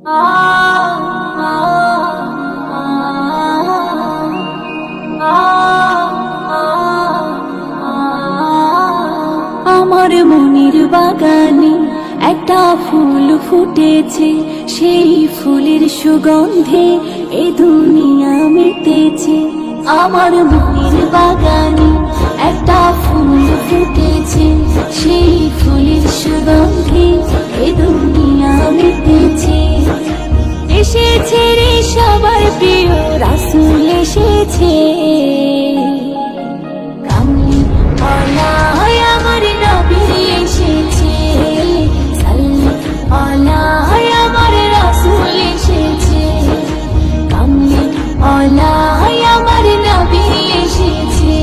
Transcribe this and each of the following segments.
আমার মনের বাগানে একটা ফুল ফুটেছে, সেই ফুলের সুগন্ধে এ দুনিয়া মেতেছে। আমার মনের বাগানে একটা ফুল ফুটেছে, সেই ফুলের সুগন্ধে এ দুনিয়া মেতেছে। এসেছে রে সবার প্রিয় রাসূল এসেছে, কামলি ওয়ালা আমার নবী এসেছে, সাল্লাল্লাহু আমার রাসূল এসেছে, কামলি ওয়ালা আমার নবী এসেছে,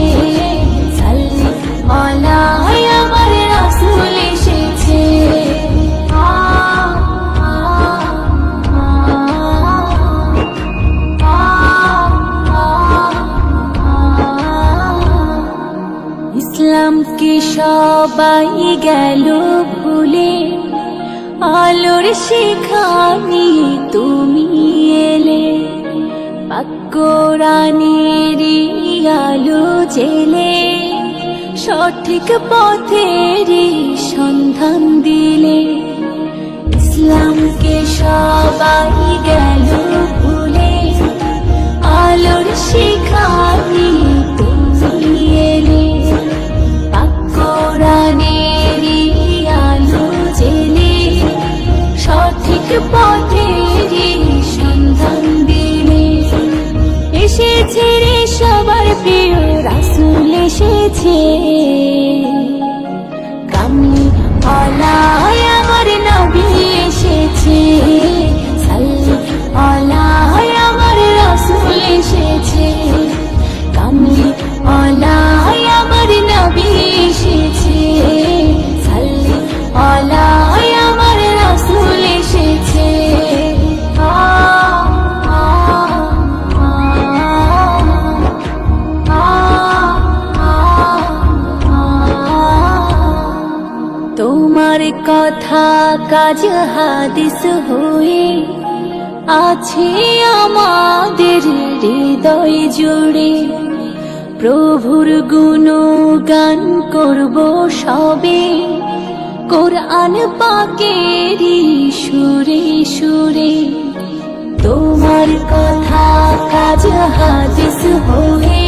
সাল্লাল্লাহু আমার রাসূল এসেছে। ইসলামকে সবাই গেল ভুলে, আলোর শিখা নিয়ে তুমি এলে, পাক কোরআনেরই আলো জেলে, সঠিক পথেরই সন্ধান দিলে। ইসলামকে সবাই গেল ভুলে, আলোর শিখা নিয়ে তুমি এলে, পাক কোরআনেরই আলো জেলে, সঠিক পথেরই সন্ধান দিলে। এসেছে রে সবার প্রিয় রাসূল এসেছে, কামলি ওয়ালা আমার নবী এসেছে, সাল্লাল্লাহু আমার রাসূল এসেছে, কামলি ওয়ালা আমার নবী এসেছে, সাল্লাল্লাহু আমার রাসূল এসেছে। তোমার কথা কাজ হাদিস হয়ে আছে আমাদের হৃদয় জুড়ে, প্রভুর গুণগান করব সবে, কোরআন পাকেরই সুরে সুরে। তোমার কথা কাজ হাদিস হয়ে